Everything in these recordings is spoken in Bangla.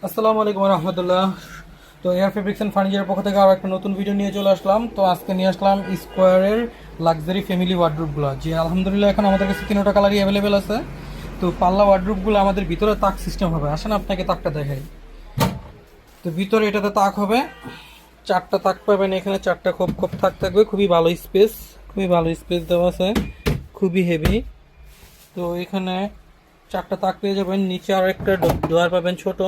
আসসালামু আলাইকুম রহমতুল্লাহ। তো এয়ার ফেব্রিক্স অ্যান্ড ফার্নিচারের পক্ষ থেকে আরও একটা নতুন ভিডিও নিয়ে চলে আসলাম। তো আজকে নিয়ে আসলাম স্কোয়ারের লাক্সারি ফ্যামিলি ওয়ার্ড্রোবগুলো, যে আলহামদুলিল্লাহ এখন আমাদের কাছে তিনটা কালারই অ্যাভেলেবেল আছে। তো পাল্লা ওয়ার্ড্রোবগুলো আমাদের ভিতরে তাক সিস্টেম হবে। আসেন আপনাকে তাকটা দেখাই। তো ভিতরে এটাতে তাক হবে, চারটা তাক পাবেন এখানে, চারটা খোপ খোপ তাক থাকবে, খুবই ভালো স্পেস, খুবই ভালো স্পেস দেওয়া আছে, খুবই হেভি। তো এখানে চারটা তাক পেয়ে যাবেন, নিচে আর একটা ডোয়ার পাবেন ছোট।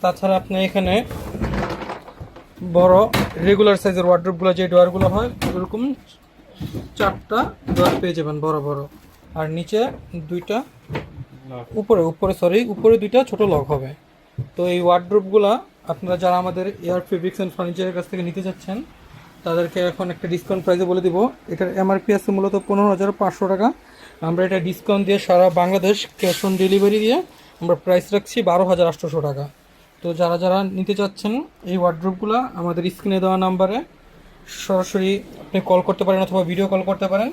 তাছাড়া আপনি এখানে বড় রেগুলার সাইজের ওয়ার্ড্রোবগুলো, যে ডোয়ারগুলো হয় এরকম চারটা ডোয়ার পেয়ে যাবেন বড় বড়। আর নিচে দুইটা, উপরে দুইটা ছোট লক হবে। তো এই ওয়ার্ড্রোবগুলো আপনারা যারা আমাদের এয়ার ফেব্রিক্স অ্যান্ড ফার্নিচারের কাছ থেকে নিতে চাচ্ছেন তাদেরকে এখন একটা ডিসকাউন্ট প্রাইসে বলে দিব। এটার এমআরপি আছে মূলত 15,500 টাকা। আমরা এটা ডিসকাউন্ট দিয়ে সারা বাংলাদেশ ক্যাশ অন ডেলিভারি দিয়ে আমরা প্রাইস রাখছি 12,800 টাকা। তো যারা যারা নিতে চাচ্ছেন এই ওয়ার্ড্রোবগুলো আমাদের স্ক্রিনে দেওয়া নাম্বারে সরাসরি আপনি কল করতে পারেন অথবা ভিডিও কল করতে পারেন।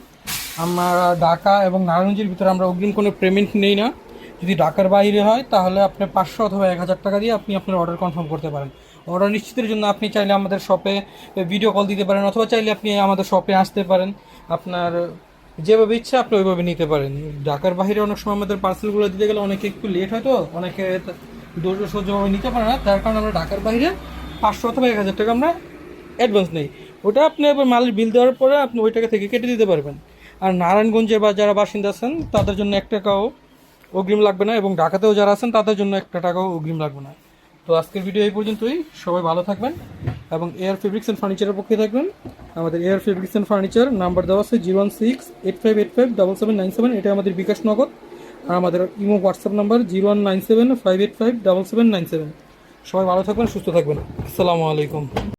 আমরা ঢাকা এবং নারায়ণগঞ্জের ভিতরে আমরা অগ্রিম কোনো পেমেন্ট নেই না। যদি ঢাকার বাইরে হয় তাহলে আপনি 500 অথবা 1,000 টাকা দিয়ে আপনি আপনার অর্ডার কনফার্ম করতে পারেন। অর্ডার নিশ্চিতের জন্য আপনি চাইলে আমাদের শপে ভিডিও কল দিতে পারেন অথবা চাইলে আপনি আমাদের শপে আসতে পারেন। আপনার যেভাবে ইচ্ছা আপনি ওইভাবে নিতে পারেন। ঢাকার বাইরে অনেক সময় আমাদের পার্সেলগুলো দিতে গেলে অনেকে একটু লেট হয়, তো অনেকে ধৈর্য সহ্যভাবে নিতে পারে না, তার কারণে আমরা ঢাকার বাইরে 500 অথবা 1,000 টাকা আমরা অ্যাডভান্স নেই। ওটা আপনি এবার মালের বিল দেওয়ার পরে আপনি ওই টাকা থেকে কেটে দিতে পারবেন। আর নারায়ণগঞ্জে বা যারা বাসিন্দা আছেন তাদের জন্য 1 টাকাও অগ্রিম লাগবে না, এবং ঢাকাতেও যারা আছেন তাদের জন্য 1 টাকাও অগ্রিম লাগবে না। তো আজকের ভিডিও এই পর্যন্তই। সবাই ভালো থাকবেন এবং এয়ার ফেব্রিক্স অ্যান্ড ফার্নিচারের পক্ষে থাকবেন। আমাদের air fabrics and furniture number দেওয়া আছে 01685857797, এটা আমাদের বিকাশ নগদ। আর আমাদের ইমো হোয়াটসঅ্যাপ নাম্বার 01975857797। সবাই ভালো থাকবেন, সুস্থ থাকবেন। আসসালামু আলাইকুম।